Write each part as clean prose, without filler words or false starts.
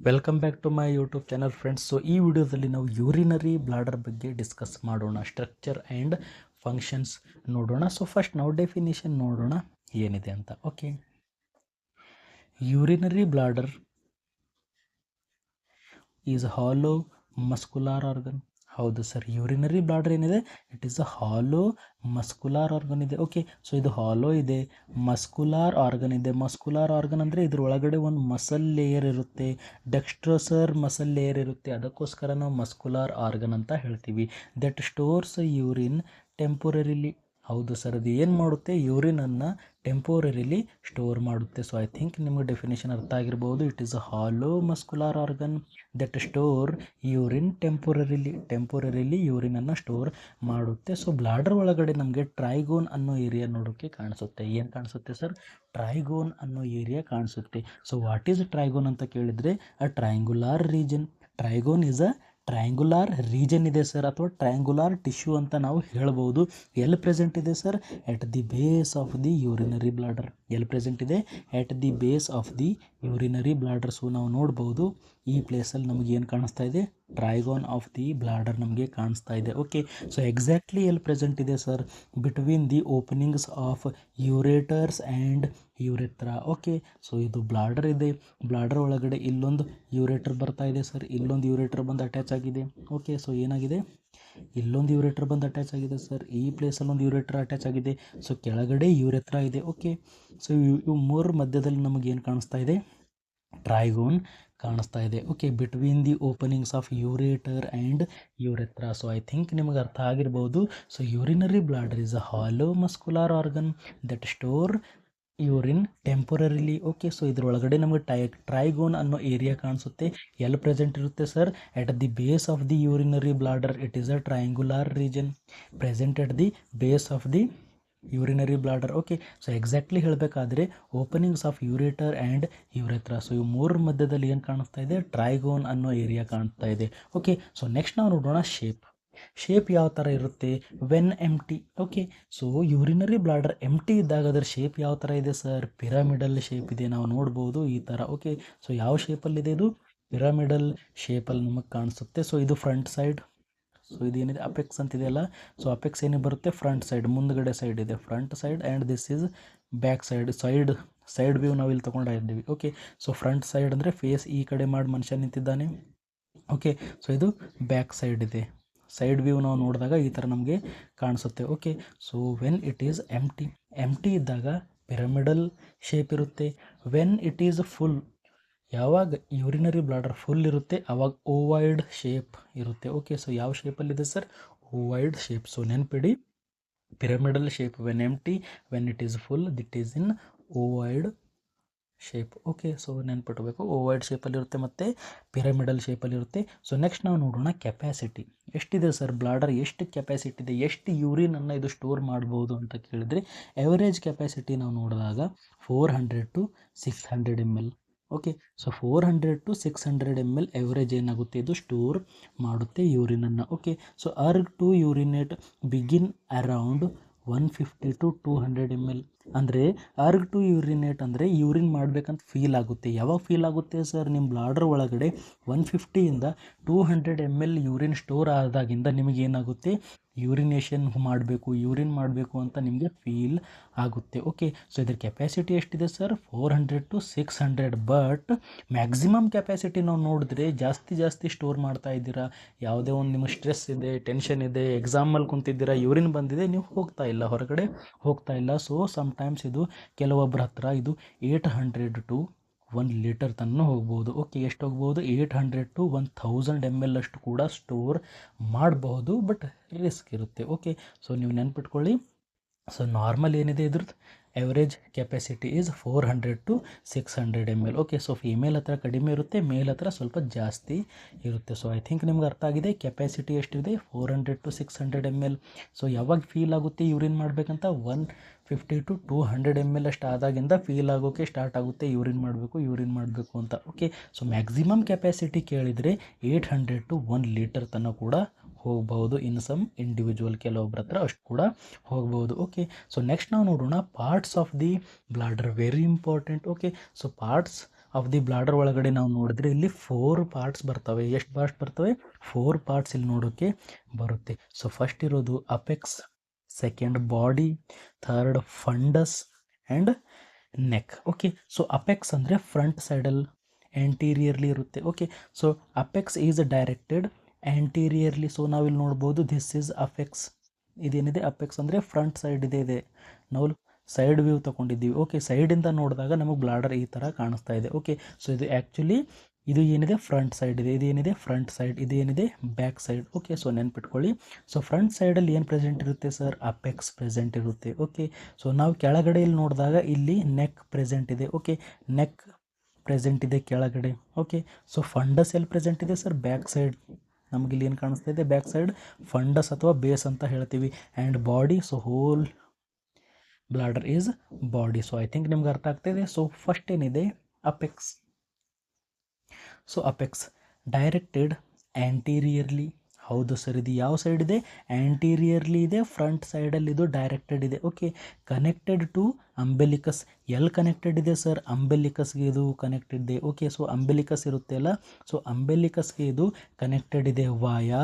Welcome back to my YouTube channel friends. So ಈ ವಿಡಿಯೋದಲ್ಲಿ ನಾವು ಯೂರಿನರಿ ಬ್ಲಾಡರ್ ಬಗ್ಗೆ ಡಿಸ್ಕಸ್ ಮಾಡೋಣ, ಸ್ಟ್ರಕ್ಚರ್ ಆ್ಯಂಡ್ ಫಂಕ್ಷನ್ಸ್ ನೋಡೋಣ. ಸೊ ಫಸ್ಟ್ ನಾವು ಡೆಫಿನೇಷನ್ ನೋಡೋಣ ಏನಿದೆ ಅಂತ. Okay, urinary bladder is hollow muscular organ. ಹೌದು ಸರ್, ಯೂರಿನರಿ ಬ್ಲಾಡರ್ ಏನಿದೆ it is a hollow muscular organ ಇದೆ. ಓಕೆ, ಸೊ ಇದು ಹಾಲೋ ಇದೆ, ಮಸ್ಕುಲಾರ್ ಆರ್ಗನ್ ಇದೆ. ಮಸ್ಕುಲಾರ್ ಆರ್ಗನ್ ಅಂದರೆ ಇದ್ರ ಒಳಗಡೆ ಒಂದು ಮಸಲ್ ಲೇಯರ್ ಇರುತ್ತೆ, ಡೆಕ್ಸ್ಟ್ರೋಸರ್ ಮಸಲ್ ಲೇಯರ್ ಇರುತ್ತೆ. ಅದಕ್ಕೋಸ್ಕರ ನಾವು ಮಸ್ಕುಲಾರ್ ಆರ್ಗನ್ ಅಂತ ಹೇಳ್ತೀವಿ. That stores urine temporarily. ಹೌದು ಸರ್, ಅದು ಏನು ಮಾಡುತ್ತೆ, ಯೂರಿನನ್ನು ಟೆಂಪೊರರಿಲಿ ಸ್ಟೋರ್ ಮಾಡುತ್ತೆ. ಸೊ ಐ ಥಿಂಕ್ ನಿಮಗೆ ಡೆಫಿನೇಷನ್ ಅರ್ಥ ಆಗಿರ್ಬೋದು. It is a hollow muscular organ that store urine temporarily ಯೂರಿನನ್ನು ಸ್ಟೋರ್ ಮಾಡುತ್ತೆ. ಸೊ ಬ್ಲಾಡರ್ ಒಳಗಡೆ ನಮಗೆ ಟ್ರೈಗೋನ್ ಅನ್ನೋ ಏರಿಯಾ ನೋಡೋಕ್ಕೆ ಕಾಣಿಸುತ್ತೆ. ಏನು ಕಾಣಿಸುತ್ತೆ ಸರ್? ಟ್ರೈಗೋನ್ ಅನ್ನೋ ಏರಿಯಾ ಕಾಣಿಸುತ್ತೆ. ಸೊ ವಾಟ್ ಈಸ್ ಟ್ರೈಗೋನ್ ಅಂತ ಕೇಳಿದರೆ ಅ triangular region. ಟ್ರೈಗೋನ್ is a triangular region ಇದೆ ಸರ್, ಅಥವಾ ಟ್ರಯಾಂಗುಲಾರ್ ಟಿಶ್ಯೂ ಅಂತ ನಾವು ಹೇಳ್ಬೋದು. ಎಲ್ಲಿ ಪ್ರೆಸೆಂಟ್ ಇದೆ sir? At the base of the urinary bladder. ಎಲ್ಲಿ ಪ್ರೆಸೆಂಟ್ ಇದೆ? ಎಟ್ the base of the urinary bladder. So ನಾವು ನೋಡ್ಬೋದು ಈ ಪ್ಲೇಸಲ್ಲಿ ನಮಗೆ ಏನು ಕಾಣಿಸ್ತಾ ಇದೆ? ಟ್ರೈಗೋನ್ ಆಫ್ ದಿ ಬ್ಲಾಡರ್ ನಮಗೆ ಕಾಣಿಸ್ತಾ ಇದೆ. ಓಕೆ, ಸೊ ಎಕ್ಸಾಕ್ಟ್ಲಿ ಎಲ್ಲಿ ಪ್ರೆಸೆಂಟ್ ಇದೆ sir? Between the openings of ureters and urethra. Okay, so ಇದು ಬ್ಲಾಡರ್ ಇದೆ, ಬ್ಲಾಡರ್ ಒಳಗಡೆ ಇಲ್ಲೊಂದು ಯೂರೇಟರ್ ಬರ್ತಾ ಇದೆ ಸರ್, ಇಲ್ಲೊಂದು ಯೂರೇಟರ್ ಬಂದು ಅಟ್ಯಾಚ್ ಆಗಿದೆ. ಓಕೆ, ಸೊ ಏನಾಗಿದೆ? ಇಲ್ಲೊಂದು ಯೂರೇಟರ್ ಬಂದು ಅಟ್ಯಾಚ್ ಆಗಿದೆ ಸರ್, ಈ ಪ್ಲೇಸಲ್ಲಿ ಒಂದು ಯೂರೇಟರ್ ಅಟ್ಯಾಚ್ ಆಗಿದೆ. ಸೊ ಕೆಳಗಡೆ ಯೂರೆತ್ರಾ ಇದೆ. ಓಕೆ, ಸೊ ಇವು ಮೂರು ಮಧ್ಯದಲ್ಲಿ ನಮಗೇನು ಕಾಣಿಸ್ತಾ ಇದೆ? ಟ್ರೈಗೋನ್ ಕಾಣಿಸ್ತಾ ಇದೆ. Okay, between the openings of ureter and urethra. So I think ನಿಮಗೆ ಅರ್ಥ ಆಗಿರ್ಬೋದು. So urinary bladder is a hollow muscular organ that store urine temporarily. Okay, so ಇದರೊಳಗಡೆ ನಮಗೆ ಟ್ರೈಗೋನ್ ಅನ್ನೋ ಏರಿಯಾ ಕಾಣಿಸುತ್ತೆ. ಎಲ್ಲಿ ಪ್ರೆಸೆಂಟ್ ಇರುತ್ತೆ sir? At the base of the urinary bladder. It is a triangular region present at the base of the urinary bladder. Okay, so exactly ಹೇಳಬೇಕಾದ್ರೆ openings of ureter and urethra. So ಇವು ಮೂರ ಮಧ್ಯದಲ್ಲಿ ಏನು ಕಾಣಿಸ್ತಾ ಇದೆ? ಟ್ರೈಗೋನ್ ಅನ್ನೋ area ಕಾಣಿಸ್ತಾ ಇದೆ. ಓಕೆ, ಸೊ ನೆಕ್ಸ್ಟ್ ನಾವು ನೋಡೋಣ ಶೇಪ್ ಯಾವ ಥರ ಇರುತ್ತೆ when empty. Okay, so urinary bladder empty ಇದ್ದಾಗ ಅದರ ಶೇಪ್ ಯಾವ ಥರ ಇದೆ ಸರ್? ಪಿರಮಿಡಲ್ ಶೇಪ್ ಇದೆ, ನಾವು ನೋಡ್ಬೋದು ಈ ಥರ. ಓಕೆ, ಸೊ ಯಾವ ಶೇಪಲ್ಲಿದೆ ಇದು? ಪಿರಮಿಡಲ್ ಶೇಪಲ್ಲಿ ನಮಗೆ ಕಾಣಿಸುತ್ತೆ. ಸೊ ಇದು ಫ್ರಂಟ್ ಸೈಡ್. ಸೊ ಇದೇನಿದೆ ಅಪೆಕ್ಸ್ ಅಂತಿದೆಯಲ್ಲ, ಸೊ ಅಪೆಕ್ಸ್ ಏನೇ ಬರುತ್ತೆ? ಫ್ರಂಟ್ ಸೈಡ್, ಮುಂದ್ಗಡೆ ಸೈಡ್ ಇದೆ front side, and this is back side view ನಾವು ಇಲ್ಲಿ ತೊಗೊಂಡು ಇದ್ದೀವಿ. ಓಕೆ, ಸೊ ಫ್ರಂಟ್ ಸೈಡ್ ಅಂದರೆ ಫೇಸ್ ಈ ಕಡೆ ಮಾಡಿ ಮನುಷ್ಯ ನಿಂತಿದ್ದಾನೆ. ಓಕೆ, ಸೊ ಇದು ಬ್ಯಾಕ್ ಸೈಡ್ ಇದೆ. ಸೈಡ್ ವ್ಯೂ ನಾವು ನೋಡಿದಾಗ ಈ ಥರ ನಮಗೆ ಕಾಣಿಸುತ್ತೆ. Okay, so when it is empty ಇದ್ದಾಗ ಪಿರಮಿಡಲ್ ಶೇಪ್ ಇರುತ್ತೆ. ವೆನ್ ಇಟ್ ಈಸ್ ಫುಲ್, ಯಾವಾಗ ಯೂರಿನರಿ ಬ್ಲಾಡರ್ ಫುಲ್ ಇರುತ್ತೆ ಆವಾಗ ಓವೈಡ್ ಶೇಪ್ ಇರುತ್ತೆ. ಓಕೆ, ಸೊ ಯಾವ ಶೇಪಲ್ಲಿದೆ ಸರ್? Ovoid shape. ಸೊ ನೆನ್ಪಿಡಿ, pyramidal shape when empty, when it is full it is in ovoid shape. Okay, so ನೆನ್ಪಿಟ್ಬೇಕು, ovoid ಶೇಪಲ್ಲಿರುತ್ತೆ ಮತ್ತು ಪಿರಮಿಡಲ್ ಶೇಪಲ್ಲಿರುತ್ತೆ. ಸೊ ನೆಕ್ಸ್ಟ್ ನಾವು ನೋಡೋಣ ಕೆಪ್ಯಾಸಿಟಿ. ಎಷ್ಟಿದೆ ಸರ್ ಬ್ಲಾಡರ್? ಎಷ್ಟು ಕೆಪ್ಯಾಸಿಟಿ ಇದೆ, ಎಷ್ಟು ಯೂರಿನನ್ನು ಇದು ಸ್ಟೋರ್ ಮಾಡ್ಬೋದು ಅಂತ ಕೇಳಿದರೆ ಎವರೇಜ್ ಕೆಪ್ಯಾಸಿಟಿ ನಾವು ನೋಡಿದಾಗ 400 to 600 ml. Okay, so 400 to 600 ml average ಏನಾಗುತ್ತೆ ಇದು ಸ್ಟೋರ್ ಮಾಡುತ್ತೆ ಯೂರಿನನ್ನು. Okay, so urge to urinate begin around 150 to 200 ml. ಅಂದರೆ ಅರ್ಗ್ ಟು ಯೂರಿನೇಟ್ ಅಂದರೆ ಯೂರಿನ್ ಮಾಡಬೇಕಂತ ಫೀಲ್ ಆಗುತ್ತೆ. ಯಾವಾಗ ಫೀಲ್ ಆಗುತ್ತೆ ಸರ್? ನಿಮ್ಮ ಬ್ಲಾಡರ್ ಒಳಗಡೆ 150ಇಂದ 200 ml ಯೂರಿನ್ ಸ್ಟೋರ್ ಆದಾಗಿಂದ ನಿಮಗೇನಾಗುತ್ತೆ? ಯೂರಿನ್ ಮಾಡಬೇಕು ಅಂತ ನಿಮಗೆ ಫೀಲ್ ಆಗುತ್ತೆ. ಓಕೆ, ಸೊ ಇದ್ರ ಕೆಪ್ಯಾಸಿಟಿ ಎಷ್ಟಿದೆ sir? 400 to 600. But maximum capacity ನಾವು ನೋಡಿದ್ರೆ ಜಾಸ್ತಿ ಸ್ಟೋರ್ ಮಾಡ್ತಾ ಇದ್ದೀರಾ. ಯಾವುದೇ ಒಂದು ನಿಮಗೆ ಸ್ಟ್ರೆಸ್ ಇದೆ, ಟೆನ್ಷನ್ ಇದೆ, ಎಕ್ಸಾಮಲ್ಲಿ ಕುಂತಿದ್ದೀರಾ, ಯೂರಿನ್ ಬಂದಿದೆ, ನೀವು ಹೊರಗಡೆ ಹೋಗ್ತಾ ಇಲ್ಲ. ಸೊ ಸಮ್ಟೈಮ್ಸ್ ಇದು ಕೆಲವೊಬ್ಬರ ಹತ್ರ ಇದು 800 to 1 ಲೀಟರ್ ತನಕ ಹೋಗ್ಬೋದು. ಓಕೆ, ಎಷ್ಟು ಹೋಗ್ಬೋದು? 800 to 1000 ml ಅಷ್ಟು ಕೂಡ ಸ್ಟೋರ್ ಮಾಡಬಹುದು, ಬಟ್ ರಿಸ್ಕ್ ಇರುತ್ತೆ. ಓಕೆ, ಸೊ ನೀವು ನೆನ್ಪಿಟ್ಕೊಳ್ಳಿ. ಸೊ ನಾರ್ಮಲ್ ಏನಿದೆ ಇದ್ರದ್ದು average capacity is 400 to 600 ml. Okay, so female ಹತ್ರ ಕಡಿಮೆ ಇರುತ್ತೆ, ಮೇಲ್ ಹತ್ರ ಸ್ವಲ್ಪ ಜಾಸ್ತಿ ಇರುತ್ತೆ. ಸೊ ಐ ಥಿಂಕ್ ನಿಮ್ಗೆ ಅರ್ಥ ಆಗಿದೆ ಕೆಪ್ಯಾಸಿಟಿ ಎಷ್ಟಿದೆ? 400 to 600 ml. ಸೊ ಯಾವಾಗ ಫೀಲ್ ಆಗುತ್ತೆ ಯೂರಿನ್ ಮಾಡಬೇಕಂತ? 150 to 200 ml ಅಷ್ಟು ಆದಾಗಿಂದ ಫೀಲ್ ಆಗೋಕ್ಕೆ ಸ್ಟಾರ್ಟ್ ಆಗುತ್ತೆ ಯೂರಿನ್ ಮಾಡಬೇಕು ಅಂತ. ಓಕೆ, ಸೊ ಮ್ಯಾಕ್ಸಿಮಮ್ ಕೆಪ್ಯಾಸಿಟಿ ಕೇಳಿದರೆ 800 to 1 ಲೀಟರ್ ತನಕ ಕೂಡ ಹೋಗ್ಬೋದು. ಇನ್ ಸಮ್ ಇಂಡಿವಿಜುವಲ್ ಕೆಲವೊಬ್ಬರ ಹತ್ರ ಅಷ್ಟು ಕೂಡ ಹೋಗ್ಬೋದು. ಓಕೆ, ಸೊ ನೆಕ್ಸ್ಟ್ ನಾವು ನೋಡೋಣ parts of the bladder, very important. Okay, so parts of the bladder ಒಳಗಡೆ ನಾವು ನೋಡಿದ್ರೆ ಇಲ್ಲಿ 4 ಪಾರ್ಟ್ಸ್ ಬರ್ತವೆ. ಎಷ್ಟು ಪಾರ್ಟ್ಸ್ ಬರ್ತವೆ? 4 ಪಾರ್ಟ್ಸ್ ಇಲ್ಲಿ ನೋಡೋಕ್ಕೆ ಬರುತ್ತೆ. ಸೊ ಫಸ್ಟ್ ಇರೋದು apex, second body, third fundus and neck. Okay, so apex ಅಂದರೆ ಫ್ರಂಟ್ ಸೈಡಲ್ಲಿ ಆ್ಯಂಟೀರಿಯರ್ಲಿ ಇರುತ್ತೆ. Okay, so apex is directed anteriorly. So ನಾವಿಲ್ಲಿ ನೋಡ್ಬೋದು ದಿಸ್ ಈಸ್ ಅಪೆಕ್ಸ್. ಇದೇನಿದೆ ಅಪೆಕ್ಸ್ ಅಂದರೆ ಫ್ರಂಟ್ ಸೈಡ್ ಇದೆ. ನಾವು ಸೈಡ್ ವ್ಯೂ ತೊಗೊಂಡಿದ್ದೀವಿ. ಓಕೆ, ಸೈಡಿಂದ ನೋಡಿದಾಗ ನಮಗೆ ಬ್ಲಾಡರ್ ಈ ಥರ ಕಾಣಿಸ್ತಾ ಇದೆ. ಓಕೆ, ಸೊ ಇದು ಆ್ಯಕ್ಚುಲಿ ಇದು ಏನಿದೆ ಫ್ರಂಟ್ ಸೈಡ್ ಇದೆ, ಇದೇನಿದೆ ಫ್ರಂಟ್ ಸೈಡ್, ಇದೇನಿದೆ ಬ್ಯಾಕ್ ಸೈಡ್. ಓಕೆ, ಸೊ ನೆನ್ಪಿಟ್ಕೊಳ್ಳಿ. ಸೊ ಫ್ರಂಟ್ ಸೈಡಲ್ಲಿ ಏನು ಪ್ರೆಸೆಂಟ್ ಇರುತ್ತೆ ಸರ್? ಅಪೆಕ್ಸ್ ಪ್ರೆಸೆಂಟ್ ಇರುತ್ತೆ. ಓಕೆ, ಸೊ ನಾವು ಕೆಳಗಡೆ ಇಲ್ಲಿ ನೋಡಿದಾಗ ಇಲ್ಲಿ ನೆಕ್ ಪ್ರೆಸೆಂಟ್ ಇದೆ. ಓಕೆ, ನೆಕ್ ಪ್ರೆಸೆಂಟ್ ಇದೆ ಕೆಳಗಡೆ. ಓಕೆ, ಸೊ ಫಂಡಸ್ ಎಲ್ಲಿ ಪ್ರೆಸೆಂಟ್ ಇದೆ ಸರ್? Back side. ನಮಗಿಲ್ಲಿ ಏನು ಕಾಣಿಸ್ತಾ ಇದೆ? ಬ್ಯಾಕ್ ಸೈಡ್ ಫಂಡಸ್ ಅಥವಾ ಬೇಸ್ ಅಂತ ಹೇಳ್ತೀವಿ. And body, so whole bladder is body. So I think ನಿಮ್ಗೆ ಅರ್ಥ ಆಗ್ತಾಯಿದೆ. ಸೊ ಫಸ್ಟ್ ಏನಿದೆ apex. So apex directed anteriorly. ಹೌದು ಸರ್, ಇದು ಯಾವ ಸೈಡ್ ಇದೆ? ಆ್ಯಂಟೀರಿಯರ್ಲಿ ಇದೆ. ಫ್ರಂಟ್ ಸೈಡಲ್ಲಿ ಇದು ಡೈರೆಕ್ಟೆಡ್ ಇದೆ. Okay, connected to umbilicus. ಎಲ್ಲಿ ಕನೆಕ್ಟೆಡ್ ಇದೆ ಸರ್? ಅಂಬೆಲಿಕಸ್ಗೆ ಇದು ಕನೆಕ್ಟೆಡ್ ಇದೆ. ಓಕೆ, ಸೊ ಅಂಬೆಲಿಕಸ್ ಇರುತ್ತೆ ಅಲ್ಲ, ಸೊ ಅಂಬೆಲಿಕಸ್ಗೆ ಇದು ಕನೆಕ್ಟೆಡ್ ಇದೆ via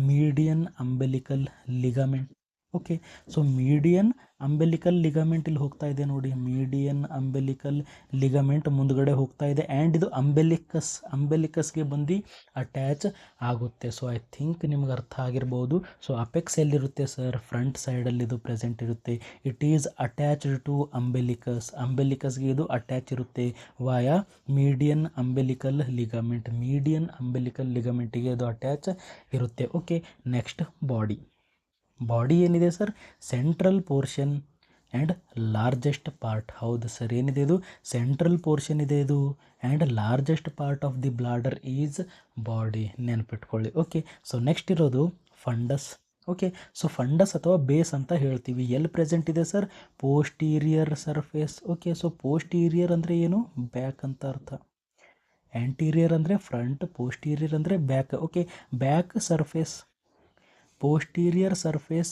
median umbilical ligament. Okay, so median umbilical ligament ಇಲ್ಲಿ ಹೋಗ್ತಾ ಇದೆ ನೋಡಿ. ಮೀಡಿಯನ್ ಅಂಬೆಲಿಕಲ್ ಲಿಗಾಮೆಂಟ್ ಮುಂದ್ಗಡೆ ಹೋಗ್ತಾ ಇದೆ ಆ್ಯಂಡ್ ಇದು ಅಂಬೆಲಿಕಸ್ಗೆ ಬಂದು ಅಟ್ಯಾಚ್ ಆಗುತ್ತೆ. ಸೊ ಐ ಥಿಂಕ್ ನಿಮ್ಗೆ ಅರ್ಥ ಆಗಿರ್ಬೋದು. ಸೊ ಅಪೆಕ್ಸ್ ಎಲ್ಲಿರುತ್ತೆ ಸರ್? ಫ್ರಂಟ್ ಸೈಡಲ್ಲಿ ಇದು ಪ್ರೆಸೆಂಟ್ ಇರುತ್ತೆ. ಇಟ್ ಈಸ್ ಅಟ್ಯಾಚ್ಡ್ ಟು ಅಂಬೆಲಿಕಸ್ಗೆ ಇದು ಅಟ್ಯಾಚ್ ಇರುತ್ತೆ ವಾಯಾ ಮೀಡಿಯನ್ ಅಂಬೆಲಿಕಲ್ ಲಿಗಾಮೆಂಟ್. ಮೀಡಿಯನ್ ಅಂಬೆಲಿಕಲ್ ಲಿಗಾಮೆಂಟಿಗೆ ಇದು ಅಟ್ಯಾಚ್ ಇರುತ್ತೆ. ಓಕೆ, ನೆಕ್ಸ್ಟ್ ಬಾಡಿ ಏನಿದೆ sir? Central portion and largest part. ಹೌದು ಸರ್, ಏನಿದೆ ಇದು? ಸೆಂಟ್ರಲ್ ಪೋರ್ಷನ್ ಇದೆ ಇದು and largest part of the bladder is body. ನೆನ್ಪಿಟ್ಕೊಳ್ಳಿ. ಓಕೆ, ಸೊ ನೆಕ್ಸ್ಟ್ ಇರೋದು ಫಂಡಸ್. ಓಕೆ, ಸೊ ಫಂಡಸ್ ಅಥವಾ ಬೇಸ್ ಅಂತ ಹೇಳ್ತೀವಿ. ಎಲ್ಲಿ ಪ್ರೆಸೆಂಟ್ ಇದೆ sir? Posterior surface. Okay, so posterior ಅಂದರೆ ಏನು? ಬ್ಯಾಕ್ ಅಂತ ಅರ್ಥ. ಆ್ಯಂಟೀರಿಯರ್ ಅಂದರೆ ಫ್ರಂಟ್, ಪೋಸ್ಟೀರಿಯರ್ ಅಂದರೆ back. Okay, back surface, posterior surface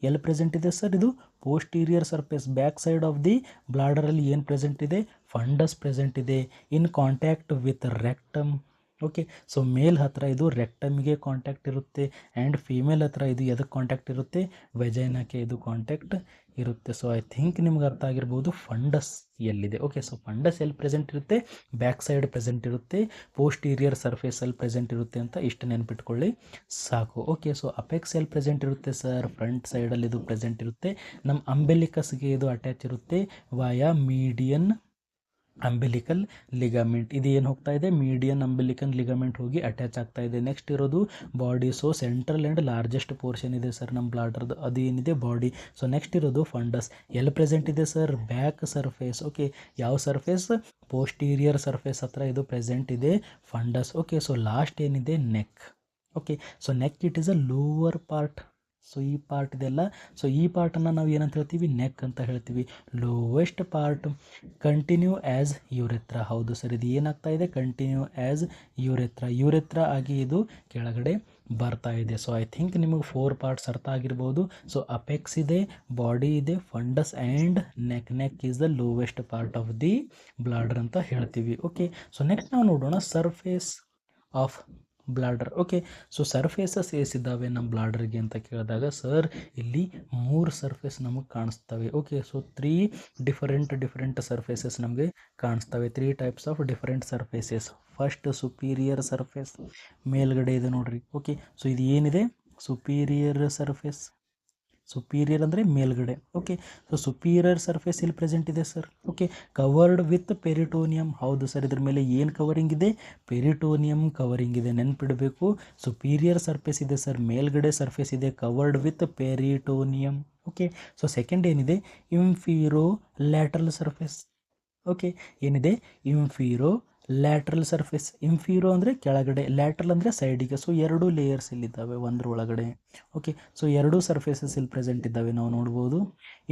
ಎಲ್ಲಿ ಪ್ರೆಸೆಂಟ್ ಇದೆ ಸರ್? ಇದು posterior surface back side of the ಬ್ಲಾಡರಲ್ಲಿ ಏನು ಪ್ರೆಸೆಂಟ್ ಇದೆ? ಫಂಡಸ್ ಪ್ರೆಸೆಂಟ್ ಇದೆ in contact with rectum. Okay, so male ಹತ್ರ ಇದು ರೆಕ್ಟಮ್ಗೆ ಕಾಂಟ್ಯಾಕ್ಟ್ ಇರುತ್ತೆ ಆ್ಯಂಡ್ ಫೀಮೇಲ್ ಹತ್ರ ಇದು ಎದಕ್ಕೆ ಕಾಂಟ್ಯಾಕ್ಟ್ ಇರುತ್ತೆ? ವೆಜೈನಾಕ್ಕೆ ಇದು ಕಾಂಟ್ಯಾಕ್ಟ್ ಇರುತ್ತೆ. ಸೊ ಐ ಥಿಂಕ್ ನಿಮ್ಗೆ ಅರ್ಥ ಆಗಿರ್ಬೋದು ಫಂಡಸ್ ಎಲ್ಲಿದೆ. ಓಕೆ, ಸೊ ಫಂಡಸ್ ಎಲ್ಲಿ ಪ್ರೆಸೆಂಟ್ ಇರುತ್ತೆ? ಬ್ಯಾಕ್ ಸೈಡ್ ಪ್ರೆಸೆಂಟ್ ಇರುತ್ತೆ, ಪೋಸ್ಟೀರಿಯರ್ ಸರ್ಫೇಸಲ್ಲಿ ಪ್ರೆಸೆಂಟ್ ಇರುತ್ತೆ ಅಂತ ಇಷ್ಟು ನೆನ್ಪಿಟ್ಕೊಳ್ಳಿ ಸಾಕು. ಓಕೆ, ಸೊ ಅಪೆಕ್ಸ್ ಎಲ್ಲಿ ಪ್ರೆಸೆಂಟ್ ಇರುತ್ತೆ ಸರ್? ಫ್ರಂಟ್ ಸೈಡಲ್ಲಿ ಇದು ಪ್ರೆಸೆಂಟ್ ಇರುತ್ತೆ. ನಮ್ಮ ಅಂಬೆಲಿಕಸ್ಗೆ ಇದು ಅಟ್ಯಾಚ್ ಇರುತ್ತೆ ವಾಯಾ ಮೀಡಿಯನ್ ಅಂಬೆಲಿಕಲ್ ಲಿಗಾಮೆಂಟ್. ಇದು ಏನು ಹೋಗ್ತಾ ಇದೆ? ಮೀಡಿಯನ್ ಅಂಬೆಲಿಕಲ್ ಲಿಗಾಮೆಂಟ್ ಹೋಗಿ ಅಟ್ಯಾಚ್ ಆಗ್ತಾ ಇದೆ. ನೆಕ್ಸ್ಟ್ ಇರೋದು body. So central and largest portion ಇದೆ ಸರ್ ನಮ್ಮ ಬ್ಲಾಡರ್ದು, ಅದು ಏನಿದೆ? ಬಾಡಿ. ಸೊ ನೆಕ್ಸ್ಟ್ ಇರೋದು ಫಂಡಸ್. ಎಲ್ಲಿ ಪ್ರೆಸೆಂಟ್ ಇದೆ ಸರ್? Back surface. ಓಕೆ, ಯಾವ ಸರ್ಫೇಸ್? ಪೋಸ್ಟೀರಿಯರ್ ಸರ್ಫೇಸ್ ಹತ್ರ ಇದು ಪ್ರೆಸೆಂಟ್ ಇದೆ ಫಂಡಸ್. ಓಕೆ, ಸೊ ಲಾಸ್ಟ್ ಏನಿದೆ? Neck. Okay, so neck it is a lower part. So ಈ ಪಾರ್ಟ್ ಇದೆಲ್ಲ, ಸೊ ಈ ಪಾರ್ಟನ್ನು ನಾವು ಏನಂತ ಹೇಳ್ತೀವಿ? ನೆಕ್ ಅಂತ ಹೇಳ್ತೀವಿ. Lowest part continue as urethra. ಹೌದು ಸರ್, ಇದು ಏನಾಗ್ತಾ ಇದೆ? ಕಂಟಿನ್ಯೂ ಆ್ಯಸ್ ಯುರೆತ್ರಾ ಆಗಿ ಇದು ಕೆಳಗಡೆ ಬರ್ತಾ ಇದೆ. ಸೊ ಐ ಥಿಂಕ್ ನಿಮಗೆ 4 ಪಾರ್ಟ್ಸ್ ಅರ್ಥ ಆಗಿರ್ಬೋದು. ಸೊ ಅಪೆಕ್ಸ್ ಇದೆ, ಬಾಡಿ ಇದೆ, fundus and neck is the lowest part of the bladder ಅಂತ ಹೇಳ್ತೀವಿ. ಓಕೆ, ಸೊ ನೆಕ್ಸ್ಟ್ ನಾವು ನೋಡೋಣ surface of bladder. Okay, so surfaces ಎಷ್ಟಿದ್ದಾವೆ ನಮ್ಮ ಬ್ಲಾಡರ್ಗೆ ಅಂತ ಕೇಳಿದಾಗ ಸರ್ ಇಲ್ಲಿ 3 ಸರ್ಫೇಸ್ ನಮಗೆ ಕಾಣಿಸ್ತವೆ. ಓಕೆ, ಸೊ 3 ಡಿಫರೆಂಟ್ ಸರ್ಫೇಸಸ್ ನಮಗೆ ಕಾಣಿಸ್ತವೆ. 3 types of different surfaces. First superior surface ಮೇಲ್ಗಡೆ ಇದೆ ನೋಡ್ರಿ. ಓಕೆ, ಸೊ ಇದು ಏನಿದೆ? Superior surface. ಸುಪೀರಿಯರ್ ಅಂದರೆ ಮೇಲ್ಗಡೆ. ಓಕೆ, ಸೊ ಸುಪೀರಿಯರ್ ಸರ್ಫೇಸ್ ಇಲ್ಲಿ ಪ್ರೆಸೆಂಟ್ ಇದೆ sir. Okay, covered with peritoneum. ಹೌದು ಸರ್, ಇದ್ರ ಮೇಲೆ ಏನು ಕವರಿಂಗ್ ಇದೆ? ಪೆರಿಟೋನಿಯಂ ಕವರಿಂಗ್ ಇದೆ. ನೆನ್ಪಿಡಬೇಕು, ಸುಪೀರಿಯರ್ ಸರ್ಫೇಸ್ ಇದೆ ಸರ್, ಮೇಲ್ಗಡೆ ಸರ್ಫೇಸ್ ಇದೆ covered with peritoneum. Okay, so second ಏನಿದೆ? ಇಂಫೀರೋ ಲ್ಯಾಟ್ರಲ್ ಸರ್ಫೇಸ್. ಓಕೆ, ಏನಿದೆ? ಇಂಫೀರೋ ಲ್ಯಾಟ್ರಲ್ ಸರ್ಫೇಸ್. ಇಂಫೀರೋ ಅಂದರೆ ಕೆಳಗಡೆ, ಲ್ಯಾಟ್ರಲ್ ಅಂದರೆ ಸೈಡಿಗೆ. ಸೊ 2 ಲೇಯರ್ಸ್ ಇಲ್ಲಿದ್ದಾವೆ ಒಂದ್ರ ಒಳಗಡೆ. ಓಕೆ, ಸೊ ಎರಡೂ ಸರ್ಫೇಸಸ್ ಇಲ್ಲಿ ಪ್ರೆಸೆಂಟ್ ಇದ್ದಾವೆ ನಾವು ನೋಡ್ಬೋದು.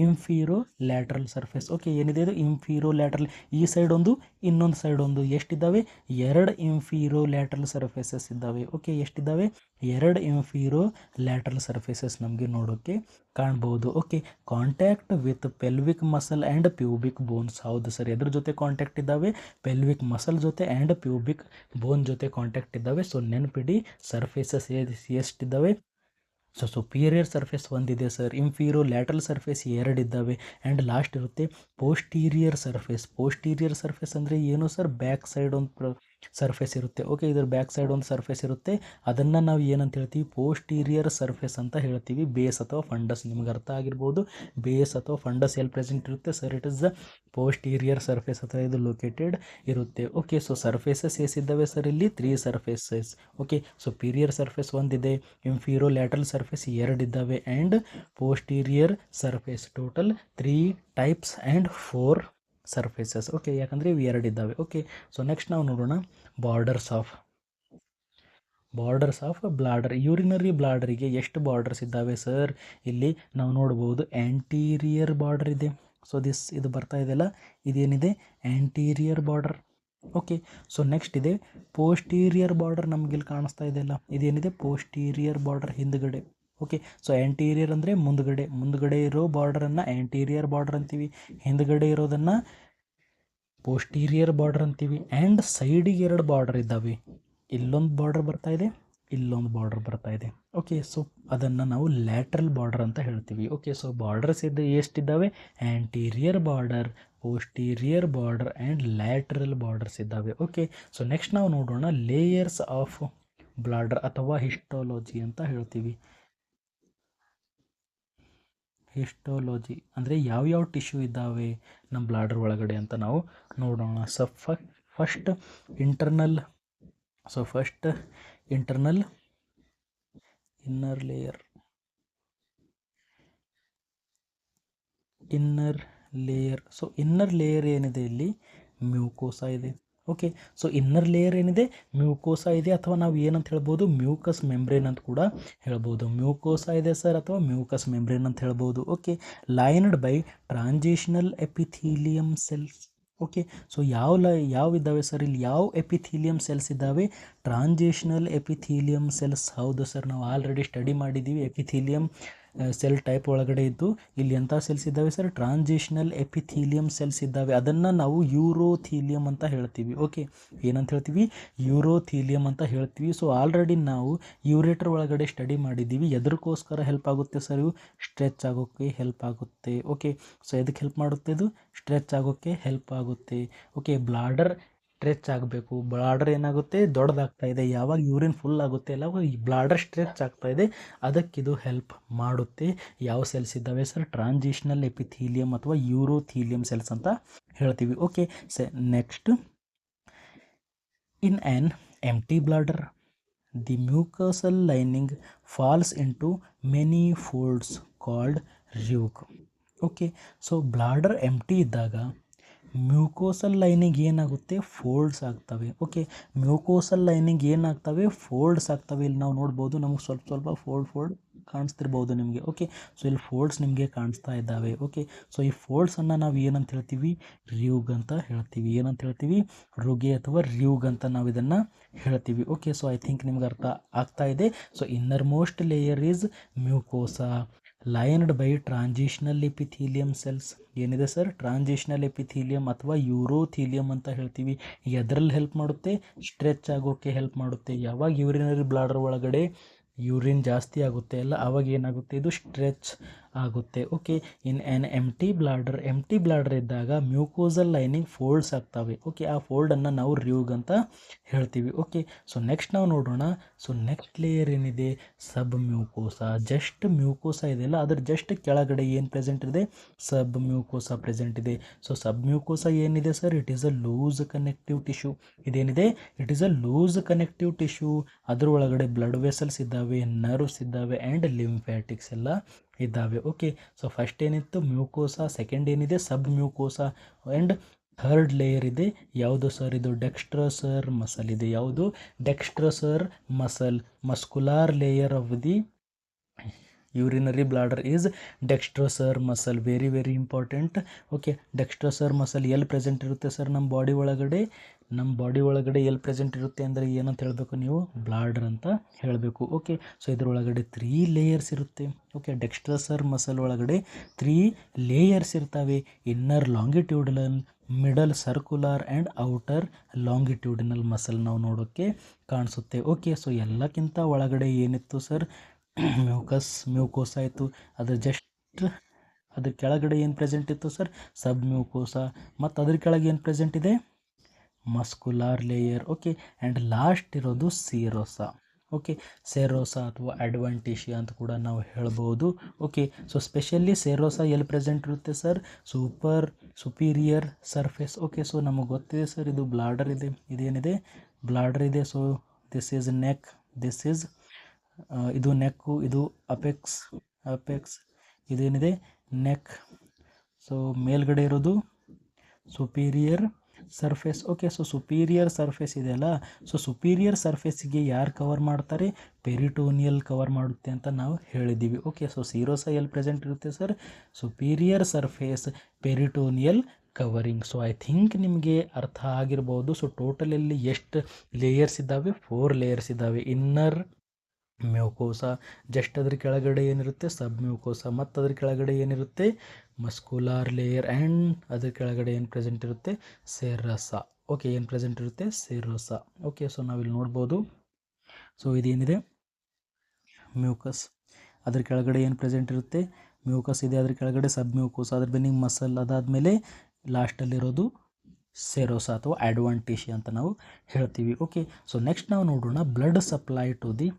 ಇಂಫೀರೋ ಲ್ಯಾಟ್ರಲ್ ಸರ್ಫೇಸ್. ಓಕೆ, ಏನಿದೆ ಇದು ಇಂಫೀರೋ ಲ್ಯಾಟ್ರಲ್, ಈ ಸೈಡ್ ಒಂದು ಇನ್ನೊಂದು ಸೈಡ್ ಒಂದು. ಎಷ್ಟಿದ್ದಾವೆ? ಎರಡು ಇಂಫೀರೋ ಲ್ಯಾಟ್ರಲ್ ಸರ್ಫೇಸಸ್ ಇದ್ದಾವೆ. ಓಕೆ, ಎಷ್ಟಿದ್ದಾವೆ? ಎರಡು ಇಂಫೀರೋ ಲ್ಯಾಟ್ರಲ್ ಸರ್ಫೇಸಸ್ ನಮಗೆ ನೋಡೋಕ್ಕೆ ಕಾಣ್ಬೋದು. Okay, contact with pelvic muscle and pubic bones. ಹೌದು ಸರ್, ಎದ್ರ ಜೊತೆ ಕಾಂಟ್ಯಾಕ್ಟ್ ಇದ್ದಾವೆ? ಪೆಲ್ವಿಕ್ ಮಸಲ್ ಜೊತೆ ಆ್ಯಂಡ್ ಪ್ಯೂಬಿಕ್ ಬೋನ್ ಜೊತೆ ಕಾಂಟ್ಯಾಕ್ಟ್ ಇದ್ದಾವೆ. ಸೊ ನೆನಪಿಡಿ, ಸರ್ಫೇಸಸ್ ಎಷ್ಟಿದ್ದಾವೆ? ಸೊ ಸುಪೀರಿಯರ್ ಸರ್ಫೇಸ್ ಒಂದಿದೆ ಸರ್, ಇಂಫೀರೋ ಲ್ಯಾಟ್ರಲ್ ಸರ್ಫೇಸ್ ಎರಡಿದ್ದಾವೆ, ಆ್ಯಂಡ್ ಲಾಸ್ಟ್ ಇರುತ್ತೆ ಪೋಸ್ಟೀರಿಯರ್ ಸರ್ಫೇಸ್. ಪೋಸ್ಟೀರಿಯರ್ ಸರ್ಫೇಸ್ ಅಂದರೆ ಏನು ಸರ್? ಬ್ಯಾಕ್ ಸೈಡ್ ಒಂದು ಸರ್ಫೇಸ್ ಇರುತ್ತೆ. ಓಕೆ, ಇದ್ರ ಬ್ಯಾಕ್ ಸೈಡ್ ಒಂದು ಸರ್ಫೇಸ್ ಇರುತ್ತೆ, ಅದನ್ನು ನಾವು ಏನಂತ ಹೇಳ್ತೀವಿ? ಪೋಸ್ಟೀರಿಯರ್ ಸರ್ಫೇಸ್ ಅಂತ ಹೇಳ್ತೀವಿ. ಬೇಸ್ ಅಥವಾ ಫಂಡಸ್, ನಿಮ್ಗೆ ಅರ್ಥ ಆಗಿರ್ಬೋದು. ಬೇಸ್ ಅಥವಾ ಫಂಡಸ್ ಎಲ್ಲಿ ಪ್ರೆಸೆಂಟ್ ಇರುತ್ತೆ sir? It is the posterior surface ಅಥವಾ ಇದು ಲೊಕೇಟೆಡ್ ಇರುತ್ತೆ. ಓಕೆ, ಸೊ ಸರ್ಫೇಸಸ್ ಎಷ್ಟಿದ್ದಾವೆ ಸರ್? ಇಲ್ಲಿ 3 ಸರ್ಫೇಸಸ್. ಓಕೆ, ಸುಪೀರಿಯರ್ ಸರ್ಫೇಸ್ ಒಂದಿದೆ, ಇಂಫೀರೋ ಲ್ಯಾಟ್ರಲ್ ಸರ್ಫೇಸ್ ಎರಡಿದ್ದಾವೆ, and posterior surface. Total 3 types and 4 surfaces. Okay, ಯಾಕಂದರೆ ಇವು ಎರಡಿದ್ದಾವೆ. ಓಕೆ, ಸೊ ನೆಕ್ಸ್ಟ್ ನಾವು ನೋಡೋಣ ಬಾರ್ಡರ್ಸ್ ಆಫ್ ಬ್ಲಾಡರ್. ಯೂರಿನರಿ ಬ್ಲಾಡರಿಗೆ ಎಷ್ಟು ಬಾರ್ಡರ್ಸ್ ಇದ್ದಾವೆ ಸರ್? ಇಲ್ಲಿ ನಾವು ನೋಡ್ಬೋದು ಆ್ಯಂಟೀರಿಯರ್ ಬಾರ್ಡರ್ ಇದೆ. ಸೊ ಇದು ಬರ್ತಾ ಇದೆಯಲ್ಲ, ಇದೇನಿದೆ? Anterior border. Okay, so next ಇದೆ ಪೋಸ್ಟೀರಿಯರ್ ಬಾರ್ಡರ್. ನಮಗಿಲ್ಲಿ ಕಾಣಿಸ್ತಾ ಇದೆಯಲ್ಲ, ಇದೇನಿದೆ? ಪೋಸ್ಟೀರಿಯರ್ ಬಾರ್ಡರ್, ಹಿಂದುಗಡೆ. ಓಕೆ, ಸೊ ಆ್ಯಂಟೀರಿಯರ್ ಅಂದರೆ ಮುಂದುಗಡೆ ಇರೋ ಬಾರ್ಡರನ್ನು ಆ್ಯಂಟೀರಿಯರ್ ಬಾರ್ಡರ್ ಅಂತೀವಿ, ಹಿಂದುಗಡೆ ಇರೋದನ್ನು ಪೋಸ್ಟೀರಿಯರ್ ಬಾರ್ಡರ್ ಅಂತೀವಿ. ಆ್ಯಂಡ್ ಸೈಡಿಗೆ 2 ಬಾರ್ಡರ್ ಇದ್ದಾವೆ, ಇಲ್ಲೊಂದು ಬಾರ್ಡರ್ ಬರ್ತಾ ಇದೆ, ಇಲ್ಲೊಂದು ಬಾರ್ಡರ್ ಬರ್ತಾ ಇದೆ. ಓಕೆ, ಸೊ ಅದನ್ನು ನಾವು ಲ್ಯಾಟ್ರಲ್ ಬಾರ್ಡರ್ ಅಂತ ಹೇಳ್ತೀವಿ. ಓಕೆ, ಸೊ ಬಾರ್ಡರ್ಸ್ ಎಷ್ಟಿದ್ದಾವೆ? Anterior border, posterior border and lateral borders ಇದ್ದಾವೆ. ಓಕೆ, ಸೊ ನೆಕ್ಸ್ಟ್ ನಾವು ನೋಡೋಣ ಲೇಯರ್ಸ್ ಆಫ್ ಬ್ಲಾಡರ್ ಅಥವಾ ಹಿಸ್ಟೋಲಜಿ ಅಂತ ಹೇಳ್ತೀವಿ. ಹಿಸ್ಟೋಲಜಿ ಅಂದರೆ ಯಾವ್ಯಾವ ಟಿಶ್ಯೂ ಇದ್ದಾವೆ ನಮ್ಮ ಬ್ಲಾಡರ್ ಒಳಗಡೆ ಅಂತ ನಾವು ನೋಡೋಣ. First internal inner layer. So inner layer ಏನಿದೆ ಇಲ್ಲಿ? ಮ್ಯೂಕೋಸಾ ಇದೆ. ಓಕೆ, ಸೊ ಇನ್ನರ್ ಲೇಯರ್ ಏನಿದೆ? ಮ್ಯೂಕೋಸಾ ಇದೆ, ಅಥವಾ ನಾವು ಏನಂತ ಹೇಳ್ಬೋದು? ಮ್ಯೂಕಸ್ ಮೆಂಬ್ರೇನ್ ಅಂತ ಕೂಡ ಹೇಳ್ಬೋದು. ಮ್ಯೂಕೋಸಾ ಇದೆ ಸರ್, ಅಥವಾ ಮ್ಯೂಕಸ್ ಮೆಂಬ್ರೇನ್ ಅಂತ ಹೇಳ್ಬೋದು. Okay, lined by transitional epithelium cells. Okay, so ಯಾವ ಇದ್ದಾವೆ ಸರ್? ಇಲ್ಲಿ ಯಾವ ಎಪಿಥೀಲಿಯಂ ಸೆಲ್ಸ್ ಇದ್ದಾವೆ? Transitional epithelium cells. ಹೌದು ಸರ್, ನಾವು ಆಲ್ರೆಡಿ ಸ್ಟಡಿ ಮಾಡಿದ್ದೀವಿ ಎಪಿಥೀಲಿಯಂ ಸೆಲ್ ಟೈಪ್ ಒಳಗಡೆ ಇದ್ದು. ಇಲ್ಲಿ ಎಂಥ ಸೆಲ್ಸ್ ಇದ್ದಾವೆ ಸರ್? ಟ್ರಾನ್ಸಿಷನಲ್ ಎಪಿಥೀಲಿಯಂ ಸೆಲ್ಸ್ ಇದ್ದಾವೆ. ಅದನ್ನು ನಾವು ಯೂರೋಥೀಲಿಯಂ ಅಂತ ಹೇಳ್ತೀವಿ. ಓಕೆ, ಏನಂತ ಹೇಳ್ತೀವಿ? ಯೂರೋಥೀಲಿಯಂ ಅಂತ ಹೇಳ್ತೀವಿ. ಸೊ ಆಲ್ರೆಡಿ ನಾವು ಯೂರೇಟರ್ ಒಳಗಡೆ ಸ್ಟಡಿ ಮಾಡಿದ್ದೀವಿ. ಎದಕ್ಕೋಸ್ಕರ ಹೆಲ್ಪ್ ಆಗುತ್ತೆ ಸರ್? ಇವು ಸ್ಟ್ರೆಚ್ ಆಗೋಕ್ಕೆ ಹೆಲ್ಪ್ ಆಗುತ್ತೆ. ಓಕೆ, ಸೊ ಎದಕ್ಕೆ ಹೆಲ್ಪ್ ಮಾಡುತ್ತೆ? ಇದು ಸ್ಟ್ರೆಚ್ ಆಗೋಕ್ಕೆ ಹೆಲ್ಪ್ ಆಗುತ್ತೆ. ಓಕೆ, ಬ್ಲಾಡರ್ ಸ್ಟ್ರೆಚ್ ಆಗಬೇಕು. ಬ್ಲಾಡರ್ ಏನಾಗುತ್ತೆ? ದೊಡ್ಡದಾಗ್ತಾ ಇದೆ. ಯಾವಾಗ ಯೂರಿನ್ ಫುಲ್ ಆಗುತ್ತೆ ಅಲ್ಲ, ಅವಾಗ ಈ ಬ್ಲಾಡರ್ ಸ್ಟ್ರೆಚ್ ಆಗ್ತಾ ಇದೆ, ಅದಕ್ಕಿದು ಹೆಲ್ಪ್ ಮಾಡುತ್ತೆ. ಯಾವ ಸೆಲ್ಸ್ ಇದ್ದಾವೆ ಸರ್? ಟ್ರಾನ್ಸಿಷನಲ್ ಎಪಿಥೀಲಿಯಂ ಅಥವಾ ಯೂರೋಥೀಲಿಯಂ ಸೆಲ್ಸ್ ಅಂತ ಹೇಳ್ತೀವಿ. Okay, next in an empty bladder the mucosal lining falls into many folds called rugae. Okay, so bladder empty ಇದ್ದಾಗ ಮ್ಯೂಕೋಸಲ್ ಲೈನಿಂಗ್ ಏನಾಗುತ್ತೆ? ಫೋಲ್ಡ್ಸ್ ಆಗ್ತವೆ. ಓಕೆ, ಮ್ಯೂಕೋಸಲ್ ಲೈನಿಂಗ್ ಏನಾಗ್ತವೆ? ಫೋಲ್ಡ್ಸ್ ಆಗ್ತವೆ. ಇಲ್ಲಿ ನಾವು ನೋಡ್ಬೋದು, ನಮಗೆ ಸ್ವಲ್ಪ ಫೋಲ್ಡ್ ಕಾಣಿಸ್ತಿರ್ಬೋದು ನಿಮಗೆ. ಓಕೆ, ಸೊ ಇಲ್ಲಿ ಫೋಲ್ಡ್ಸ್ ನಿಮಗೆ ಕಾಣಿಸ್ತಾ ಇದ್ದಾವೆ. ಓಕೆ, ಸೊ ಈ ಫೋಲ್ಡ್ಸನ್ನು ನಾವು ಏನಂತ ಹೇಳ್ತೀವಿ? ರ್ಯೂಗ್ ಅಂತ ಹೇಳ್ತೀವಿ. ಏನಂತ ಹೇಳ್ತೀವಿ? ರುಗೆ ಅಥವಾ ರ್ಯೂಗ್ ಅಂತ ನಾವು ಇದನ್ನು ಹೇಳ್ತೀವಿ. ಓಕೆ, ಸೊ ಐ ಥಿಂಕ್ ನಿಮ್ಗೆ ಅರ್ಥ ಆಗ್ತಾ ಇದೆ. So innermost layer is mucosa lined by transitional epithelium cells. ಏನಿದೆ ಸರ್? ಟ್ರಾನ್ಸಿಷನಲ್ ಎಪಿಥೀಲಿಯಂ ಅಥವಾ ಯೂರೋಥೀಲಿಯಂ ಅಂತ ಹೇಳ್ತೀವಿ. ಎದರಲ್ಲಿ ಹೆಲ್ಪ್ ಮಾಡುತ್ತೆ? ಸ್ಟ್ರೆಚ್ ಆಗೋಕ್ಕೆ ಹೆಲ್ಪ್ ಮಾಡುತ್ತೆ. ಯಾವಾಗ ಯೂರಿನರಿ ಬ್ಲಾಡರ್ ಒಳಗಡೆ ಯೂರಿನ್ ಜಾಸ್ತಿ ಆಗುತ್ತೆ ಅಲ್ಲ, ಆವಾಗ ಏನಾಗುತ್ತೆ? ಇದು ಸ್ಟ್ರೆಚ್ ಆಗುತ್ತೆ. Okay, in an empty bladder ಇದ್ದಾಗ ಮ್ಯೂಕೋಸಲ್ ಲೈನಿಂಗ್ ಫೋಲ್ಡ್ಸ್ ಆಗ್ತವೆ. ಓಕೆ, ಆ ಫೋಲ್ಡನ್ನು ನಾವು ರ್ಯೂಗ್ ಅಂತ ಹೇಳ್ತೀವಿ. ಓಕೆ, ಸೊ ನೆಕ್ಸ್ಟ್ ನಾವು ನೋಡೋಣ. ಸೊ ನೆಕ್ಸ್ಟ್ ಲೇಯರ್ ಏನಿದೆ? ಸಬ್ ಮ್ಯೂಕೋಸಾ. ಜಸ್ಟ್ ಮ್ಯೂಕೋಸಾ ಇದೆಯಲ್ಲ, ಅದ್ರ ಜಸ್ಟ್ ಕೆಳಗಡೆ ಏನು ಪ್ರೆಸೆಂಟ್ ಇದೆ? ಸಬ್ ಮ್ಯೂಕೋಸಾ ಪ್ರೆಸೆಂಟ್ ಇದೆ. ಸೊ ಸಬ್ ಮ್ಯೂಕೋಸಾ ಏನಿದೆ sir? It is a loose connective tissue. ಇದೇನಿದೆ? It is a loose connective tissue. ಅದ್ರ ಒಳಗಡೆ ಬ್ಲಡ್ ವೆಸಲ್ಸ್ ಇದ್ದಾವೆ, ನರ್ವ್ಸ್ ಇದ್ದಾವೆ, ಆ್ಯಂಡ್ ಲಿಂಫ್ಯಾಟಿಕ್ಸ್ ಎಲ್ಲ ಇದ್ದಾವೆ. ಓಕೆ, ಸೊ ಫಸ್ಟ್ ಏನಿತ್ತು? ಮ್ಯೂಕೋಸಾ. ಸೆಕೆಂಡ್ ಏನಿದೆ? Submucosa. And third layer ಇದೆ. ಯಾವುದು ಸರ್? ಇದು ಡೆಕ್ಸ್ಟ್ರಸರ್ ಮಸಲ್ ಇದೆ. ಯಾವುದು? Detrusor muscle, muscular layer of the urinary bladder is detrusor muscle. Very very important. Okay, detrusor muscle ಎಲ್ಲಿ ಪ್ರೆಸೆಂಟ್ ಇರುತ್ತೆ sir? ನಮ್ಮ ಬಾಡಿ ಒಳಗಡೆ ಎಲ್ಲಿ ಪ್ರೆಸೆಂಟ್ ಇರುತ್ತೆ ಅಂದರೆ ಏನಂತ ಹೇಳಬೇಕು ನೀವು? ಬ್ಲಾಡರ್ ಅಂತ ಹೇಳಬೇಕು. ಓಕೆ, ಸೊ ಇದರೊಳಗಡೆ 3 ಲೇಯರ್ಸ್ ಇರುತ್ತೆ. ಓಕೆ, ಡೆಕ್ಸ್ಟ್ರೋಸರ್ ಮಸಲ್ ಒಳಗಡೆ 3 ಲೇಯರ್ಸ್ ಇರ್ತವೆ. Inner longitudinal, middle circular and outer longitudinal muscle ನಾವು ನೋಡೋಕ್ಕೆ ಕಾಣಿಸುತ್ತೆ. ಓಕೆ, ಸೊ ಎಲ್ಲಕ್ಕಿಂತ ಒಳಗಡೆ ಏನಿತ್ತು ಸರ್? ಮ್ಯೂಕೋಸಾ ಇತ್ತು. ಅದ್ರ ಕೆಳಗಡೆ ಏನು ಪ್ರೆಸೆಂಟ್ ಇತ್ತು ಸರ್? ಸಬ್ ಮ್ಯೂಕೋಸಾ. ಮತ್ತು ಅದ್ರ ಕೆಳಗೆ ಏನು ಪ್ರೆಸೆಂಟ್ ಇದೆ? ಮಸ್ಕುಲಾರ್ ಲೇಯರ್. ಓಕೆ, ಆ್ಯಂಡ್ ಲಾಸ್ಟ್ ಇರೋದು ಸೀರೋಸಾ. ಓಕೆ, ಸೆರೋಸಾ ಅಥವಾ ಅಡ್ವಾಂಟಿಷಿಯಾ ಅಂತ ಕೂಡ ನಾವು ಹೇಳ್ಬೋದು. ಓಕೆ, ಸೊ ಸ್ಪೆಷಲಿ ಸೆರೋಸಾ ಎಲ್ಲಿ ಪ್ರೆಸೆಂಟ್ ಇರುತ್ತೆ sir? Superior surface. Okay, so ನಮಗೆ ಗೊತ್ತಿದೆ ಸರ್, ಇದು ಬ್ಲಾಡರ್ ಇದೆ, ಇದೇನಿದೆ? ಬ್ಲಾಡರ್ ಇದೆ. ಸೊ ದಿಸ್ ಈಸ್ ನೆಕ್, ಇದು ನೆಕ್ಕು, ಇದು ಅಪೆಕ್ಸ್, ಇದೇನಿದೆ? ನೆಕ್. ಸೊ ಮೇಲ್ಗಡೆ ಇರೋದು superior surface. Okay, so superior surface ಇದೆಯಲ್ಲ, ಸೊ ಸುಪೀರಿಯರ್ ಸರ್ಫೇಸಿಗೆ ಯಾರು ಕವರ್ ಮಾಡ್ತಾರೆ? ಪೆರಿಟೋನಿಯಲ್ ಕವರ್ ಮಾಡುತ್ತೆ ಅಂತ ನಾವು ಹೇಳಿದ್ದೀವಿ. ಓಕೆ, ಸೊ ಸೀರೋಸಾ ಎಲ್ಲಿ ಪ್ರೆಸೆಂಟ್ ಇರುತ್ತೆ sir? Superior surface, peritoneal covering. So I think ನಿಮಗೆ ಅರ್ಥ ಆಗಿರ್ಬೋದು. ಸೊ ಟೋಟಲಲ್ಲಿ ಎಷ್ಟು ಲೇಯರ್ಸ್ ಇದ್ದಾವೆ? 4 ಲೇಯರ್ಸ್ ಇದ್ದಾವೆ. ಇನ್ನರ್ ಮ್ಯೂಕೋಸಾ, ಜಸ್ಟ್ ಅದ್ರ ಕೆಳಗಡೆ ಏನಿರುತ್ತೆ? ಸಬ್ ಮ್ಯೂಕೋಸಾ, ಮತ್ತು ಅದ್ರ ಕೆಳಗಡೆ ಏನಿರುತ್ತೆ? ಮಸ್ಕುಲಾರ್ ಲೇಯರ್, ಆ್ಯಂಡ್ ಅದ್ರ ಕೆಳಗಡೆ ಏನು ಪ್ರೆಸೆಂಟ್ ಇರುತ್ತೆ? ಸೆರೋಸಾ. ಓಕೆ, ಏನು ಪ್ರೆಸೆಂಟ್ ಇರುತ್ತೆ? ಸೆರೋಸಾ. ಓಕೆ, ಸೊ ನಾವಿಲ್ಲಿ ನೋಡ್ಬೋದು. ಸೊ ಇದೇನಿದೆ? ಮ್ಯೂಕಸ್. ಅದ್ರ ಕೆಳಗಡೆ ಏನು ಪ್ರೆಸೆಂಟ್ ಇರುತ್ತೆ? ಮ್ಯೂಕಸ್ ಇದೆ. ಅದ್ರ ಕೆಳಗಡೆ ಸಬ್ ಮ್ಯೂಕೋಸಾ, ಅದ್ರ ಬೆನ್ನಿಂಗ್ ಮಸಲ್, ಅದಾದಮೇಲೆ ಲಾಸ್ಟಲ್ಲಿರೋದು ಸೆರೋಸಾ ಅಥವಾ ಅಡ್ವಾಂಟಿಷಿಯಾ ಅಂತ ನಾವು ಹೇಳ್ತೀವಿ. ಓಕೆ, ಸೊ ನೆಕ್ಸ್ಟ್ ನಾವು ನೋಡೋಣ blood supply to the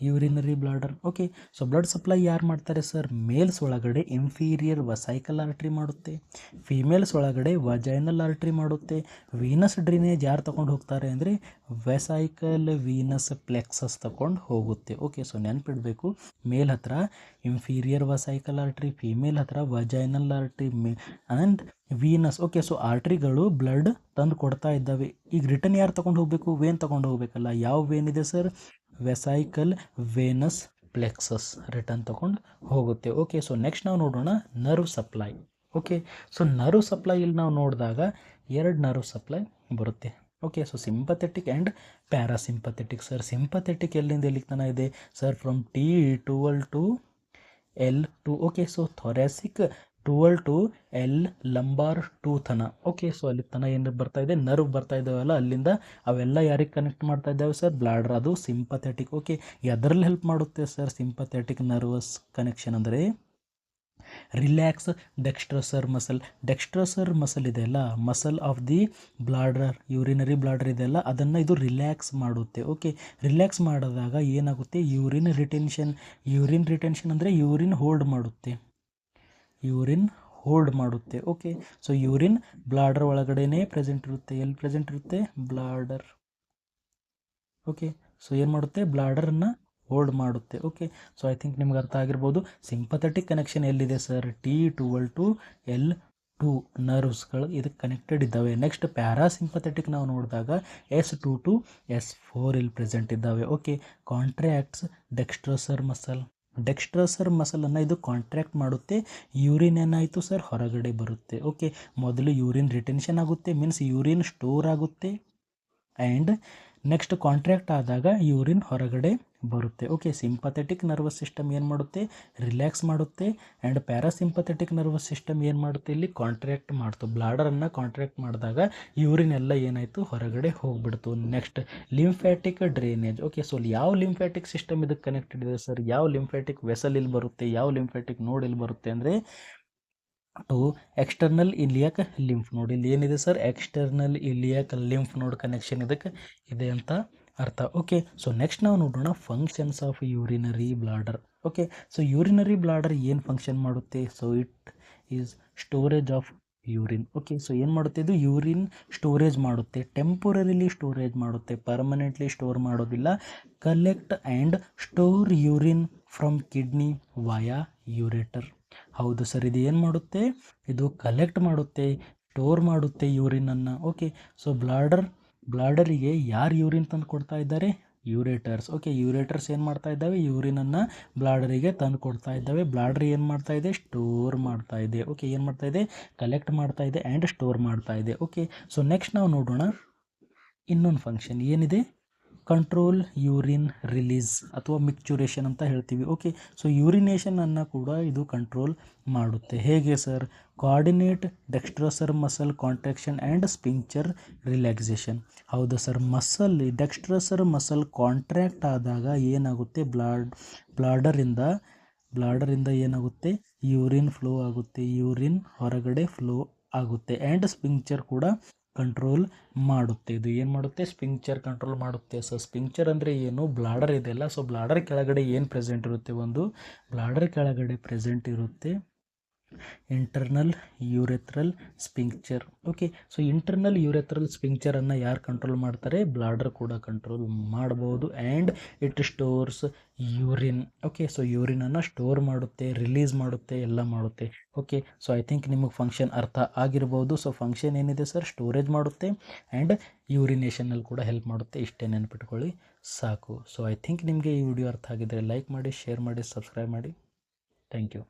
urinary bladder. Okay, so blood supply ಯಾರು ಮಾಡ್ತಾರೆ ಸರ್? ಮೇಲ್ಸ್ ಒಳಗಡೆ ಇನ್ಫೀರಿಯರ್ ವಸೈಕಲ್ ಆರ್ಟ್ರಿ ಮಾಡುತ್ತೆ, ಫೀಮೇಲ್ಸ್ ಒಳಗಡೆ ವಜೈನಲ್ ಆರ್ಟ್ರಿ ಮಾಡುತ್ತೆ. ವೀನಸ್ ಡ್ರೈನೇಜ್ ಯಾರು ತಗೊಂಡು ಹೋಗ್ತಾರೆ ಅಂದರೆ ವೆಸೈಕಲ್ ವೀನಸ್ ಪ್ಲೆಕ್ಸಸ್ ತಗೊಂಡು ಹೋಗುತ್ತೆ. ಓಕೆ, ಸೊ ನೆನ್ಪಿಡಬೇಕು, ಮೇಲ್ ಹತ್ರ ಇನ್ಫೀರಿಯರ್ ವಸೈಕಲ್ ಆರ್ಟ್ರಿ, ಫೀಮೇಲ್ ಹತ್ರ vaginal artery and venous. Okay, so ಆರ್ಟ್ರಿಗಳು ಬ್ಲಡ್ ತಂದು ಕೊಡ್ತಾ ಇದ್ದಾವೆ. ಈಗ ರಿಟರ್ನ್ ಯಾರು ತೊಗೊಂಡು ಹೋಗಬೇಕು? ವೇನ್ ತೊಗೊಂಡು ಹೋಗಬೇಕಲ್ಲ. ಯಾವ ವೇನ್ ಇದೆ sir? Vesical venous plexus return ತೊಗೊಂಡು ಹೋಗುತ್ತೆ. ಓಕೆ, ಸೊ ನೆಕ್ಸ್ಟ್ ನಾವು ನೋಡೋಣ nerve supply. Okay, so nerve supply ಇಲ್ಲಿ ನಾವು ನೋಡಿದಾಗ 2 ನರ್ವ್ ಸಪ್ಲೈ ಬರುತ್ತೆ. Okay, so sympathetic and parasympathetic. Sir sympathetic ಎಲ್ಲಿಂದ ಎಲ್ಲಿಗೆ ತನಕ ಇದೆ sir? From T12 to L2. Okay, so thoracic 12 to L lumbar 2 ತನ. ಓಕೆ, ಸೊ ಅಲ್ಲಿ ತನ ಏನು ಬರ್ತಾ ಇದೆ? ನರ್ವ್ ಬರ್ತಾ ಇದ್ದಾವಲ್ಲ, ಅಲ್ಲಿಂದ ಅವೆಲ್ಲ ಯಾರಿಗೆ ಕನೆಕ್ಟ್ ಮಾಡ್ತಾ ಇದ್ದಾವೆ ಸರ್? ಬ್ಲಾಡರ್. ಅದು ಸಿಂಪಥೆಟಿಕ್. ಓಕೆ, ಎದರಲ್ಲಿ ಹೆಲ್ಪ್ ಮಾಡುತ್ತೆ ಸರ್ ಸಿಂಪಥೆಟಿಕ್ ನರ್ವಸ್ ಕನೆಕ್ಷನ್ ಅಂದರೆ? Relax detrusor muscle. Detrusor muscle ಇದೆಯಲ್ಲ, muscle of the bladder, urinary bladder ಇದೆಯಲ್ಲ, ಅದನ್ನು ಇದು ರಿಲ್ಯಾಕ್ಸ್ ಮಾಡುತ್ತೆ. ಓಕೆ, ರಿಲ್ಯಾಕ್ಸ್ ಮಾಡಿದಾಗ ಏನಾಗುತ್ತೆ? ಯೂರಿನ್ ರಿಟೆನ್ಷನ್ ಅಂದರೆ ಯೂರಿನ್ ಹೋಲ್ಡ್ ಮಾಡುತ್ತೆ. ಓಕೆ, ಸೊ ಯೂರಿನ್ ಬ್ಲಾಡರ್ ಒಳಗಡೆನೇ ಪ್ರೆಸೆಂಟ್ ಇರುತ್ತೆ. ಎಲ್ಲಿ ಪ್ರೆಸೆಂಟ್ ಇರುತ್ತೆ? ಬ್ಲಾಡರ್. ಓಕೆ, ಸೊ ಏನು ಮಾಡುತ್ತೆ? ಬ್ಲಾಡರನ್ನು ಹೋಲ್ಡ್ ಮಾಡುತ್ತೆ. ಓಕೆ, ಸೊ ಐ ಥಿಂಕ್ ನಿಮ್ಗೆ ಅರ್ಥ ಆಗಿರ್ಬೋದು. ಸಿಂಪಥೆಟಿಕ್ ಕನೆಕ್ಷನ್ ಎಲ್ಲಿದೆ ಸರ್? T12 ಟು L2 ನರ್ವ್ಸ್ಗಳು ಇದಕ್ಕೆ ಕನೆಕ್ಟೆಡ್ ಇದ್ದಾವೆ. ನೆಕ್ಸ್ಟ್ ಪ್ಯಾರಾಸಿಂಪಥೆಟಿಕ್ ನಾವು ನೋಡಿದಾಗ S2 ಟು S4 ಇಲ್ಲಿ ಪ್ರೆಸೆಂಟ್ ಇದ್ದಾವೆ. ಓಕೆ, ಕಾಂಟ್ರಾಕ್ಟ್ಸ್ ಡೆಕ್ಸ್ಟ್ರೋಸರ್ ಮಸಲನ್ನು ಇದು ಕಾಂಟ್ರಾಕ್ಟ್ ಮಾಡುತ್ತೆ. ಯೂರಿನ್ ಏನಾಯಿತು ಸರ್? ಹೊರಗಡೆ ಬರುತ್ತೆ. ಓಕೆ, ಮೊದಲು ಯೂರಿನ್ ರಿಟೆನ್ಷನ್ ಆಗುತ್ತೆ, ಮೀನ್ಸ್ ಯೂರಿನ್ ಸ್ಟೋರ್ ಆಗುತ್ತೆ, ಆ್ಯಂಡ್ ನೆಕ್ಸ್ಟ್ ಕಾಂಟ್ರಾಕ್ಟ್ ಆದಾಗ ಯೂರಿನ್ ಹೊರಗಡೆ ಬರುತ್ತೆ. ಓಕೆ, ಸಿಂಪಥೆಟಿಕ್ ನರ್ವಸ್ ಸಿಸ್ಟಮ್ ಏನು ಮಾಡುತ್ತೆ? ರಿಲ್ಯಾಕ್ಸ್ ಮಾಡುತ್ತೆ. ಆ್ಯಂಡ್ ಪ್ಯಾರಾಸಿಂಪಥೆಟಿಕ್ ನರ್ವಸ್ ಸಿಸ್ಟಮ್ ಏನು ಮಾಡುತ್ತೆ? ಇಲ್ಲಿ ಕಾಂಟ್ರಾಕ್ಟ್ ಮಾಡ್ತು. ಬ್ಲಾಡರನ್ನು ಕಾಂಟ್ರಾಕ್ಟ್ ಮಾಡಿದಾಗ ಯೂರಿನ್ ಎಲ್ಲ ಏನಾಯಿತು? ಹೊರಗಡೆ ಹೋಗ್ಬಿಡ್ತು. Next lymphatic drainage. Okay, so ಯಾವ ಲಿಂಫ್ಯಾಟಿಕ್ ಸಿಸ್ಟಮ್ ಇದಕ್ಕೆ ಕನೆಕ್ಟೆಡ್ ಇದೆ ಸರ್? ಯಾವ ಲಿಂಫ್ಯಾಟಿಕ್ ವೆಸಲ್ ಇಲ್ಲಿ ಬರುತ್ತೆ? ಯಾವ ಲಿಂಫ್ಯಾಟಿಕ್ ನೋಡ್ ಇಲ್ಲಿ ಬರುತ್ತೆ ಅಂದರೆ to external iliac lymph node. ಇಲ್ಲಿ ಏನಿದೆ sir? External iliac lymph node connection ಇದಕ್ಕೆ ಇದೆ ಅಂತ ಅರ್ಥ. ಓಕೆ, ಸೊ ನೆಕ್ಸ್ಟ್ ನಾವು ನೋಡೋಣ functions of urinary bladder. Okay, so urinary bladder ಏನು ಫಂಕ್ಷನ್ ಮಾಡುತ್ತೆ? So it is storage of urine. Okay, so ಏನು ಮಾಡುತ್ತೆ? ಇದು ಯೂರಿನ್ ಸ್ಟೋರೇಜ್ ಮಾಡುತ್ತೆ. ಟೆಂಪೊರರಿಲಿ ಸ್ಟೋರೇಜ್ ಮಾಡುತ್ತೆ, ಪರ್ಮನೆಂಟ್ಲಿ ಸ್ಟೋರ್ ಮಾಡೋದಿಲ್ಲ. Collect and store urine from kidney via ureter. ಹೌದು sir, ಇದು ಏನು ಮಾಡುತ್ತೆ? ಇದು ಕಲೆಕ್ಟ್ ಮಾಡುತ್ತೆ, ಸ್ಟೋರ್ ಮಾಡುತ್ತೆ ಯೂರಿನನ್ನು. ಓಕೆ, ಸೊ ಬ್ಲಾಡರಿಗೆ ಯಾರು ಯೂರಿನ್ ತಂದು ಕೊಡ್ತಾ ಇದ್ದಾರೆ? ಯೂರೇಟರ್ಸ್. ಓಕೆ, ಯೂರೇಟರ್ಸ್ ಏನು ಮಾಡ್ತಾ ಇದ್ದಾವೆ, ಯೂರಿನನ್ನು ಬ್ಲಾಡರಿಗೆ ತಂದು ಕೊಡ್ತಾ ಇದ್ದಾವೆ. ಬ್ಲಾಡರ್ ಏನು ಮಾಡ್ತಾ ಇದೆ, ಸ್ಟೋರ್ ಮಾಡ್ತಾ ಇದೆ. ಓಕೆ, ಏನು ಮಾಡ್ತಾ ಇದೆ, ಕಲೆಕ್ಟ್ ಮಾಡ್ತಾ ಇದೆ ಆ್ಯಂಡ್ ಸ್ಟೋರ್ ಮಾಡ್ತಾ ಇದೆ. ಓಕೆ, ಸೊ ನೆಕ್ಸ್ಟ್ ನಾವು ನೋಡೋಣ ಇನ್ನೊಂದು ಫಂಕ್ಷನ್ ಏನಿದೆ, ಕಂಟ್ರೋಲ್ ಯೂರಿನ್ ರಿಲೀಸ್ ಅಥವಾ ಮಿಕ್ಚುರೇಷನ್ ಅಂತ ಹೇಳ್ತೀವಿ. ಓಕೆ, ಸೊ ಯೂರಿನೇಷನನ್ನು ಕೂಡ ಇದು ಕಂಟ್ರೋಲ್ ಮಾಡುತ್ತೆ. ಹೇಗೆ sir, coordinate detrusor muscle contraction and sphincter relaxation. ಹೌದು ಸರ್, ಡೆಕ್ಸ್ಟ್ರೋಸರ್ ಮಸಲ್ ಕಾಂಟ್ರ್ಯಾಕ್ಟ್ ಆದಾಗ ಏನಾಗುತ್ತೆ, ಬ್ಲಾಡರಿಂದ ಏನಾಗುತ್ತೆ, ಯೂರಿನ್ ಫ್ಲೋ ಆಗುತ್ತೆ, ಯೂರಿನ್ ಹೊರಗಡೆ ಫ್ಲೋ ಆಗುತ್ತೆ ಆ್ಯಂಡ್ ಸ್ಪಿಂಕ್ಚರ್ ಕೂಡ ಕಂಟ್ರೋಲ್ ಮಾಡುತ್ತೆ. ಇದು ಏನು ಮಾಡುತ್ತೆ, ಸ್ಪಿಂಕ್ಚರ್ ಕಂಟ್ರೋಲ್ ಮಾಡುತ್ತೆ. ಸೊ ಸ್ಪಿಂಕ್ಚರ್ ಅಂದರೆ ಏನು, ಬ್ಲಾಡರ್ ಇದೆಯಲ್ಲ, ಸೊ ಬ್ಲಾಡರ್ ಕೆಳಗಡೆ ಏನು ಪ್ರೆಸೆಂಟ್ ಇರುತ್ತೆ, ಒಂದು ಬ್ಲಾಡರ್ ಕೆಳಗಡೆ ಪ್ರೆಸೆಂಟ್ ಇರುತ್ತೆ internal urethral sphincter. Okay, so internal urethral ಸ್ಪಿಂಕ್ಚರನ್ನು ಯಾರು ಕಂಟ್ರೋಲ್ ಮಾಡ್ತಾರೆ, ಬ್ಲಾಡರ್ ಕೂಡ ಕಂಟ್ರೋಲ್ ಮಾಡ್ಬೋದು. And it stores urine. Okay, so ಯೂರಿನನ್ನು ಸ್ಟೋರ್ ಮಾಡುತ್ತೆ, ರಿಲೀಸ್ ಮಾಡುತ್ತೆ, ಎಲ್ಲ ಮಾಡುತ್ತೆ. ಓಕೆ, ಸೊ ಐ ಥಿಂಕ್ ನಿಮಗೆ ಫಂಕ್ಷನ್ ಅರ್ಥ ಆಗಿರ್ಬೋದು. ಸೊ ಫಂಕ್ಷನ್ ಏನಿದೆ ಸರ್, ಸ್ಟೋರೇಜ್ ಮಾಡುತ್ತೆ ಆ್ಯಂಡ್ ಯೂರಿನೇಷನಲ್ಲಿ ಕೂಡ ಹೆಲ್ಪ್ ಮಾಡುತ್ತೆ. ಇಷ್ಟೇ ನೆನಪಿಟ್ಕೊಳ್ಳಿ ಸಾಕು. ಸೊ ಐ ಥಿಂಕ್ ನಿಮಗೆ ಈ ವಿಡಿಯೋ ಅರ್ಥ ಆಗಿದ್ದರೆ ಲೈಕ್ ಮಾಡಿ, ಶೇರ್ ಮಾಡಿ, ಸಬ್ಸ್ಕ್ರೈಬ್ ಮಾಡಿ. Thank you.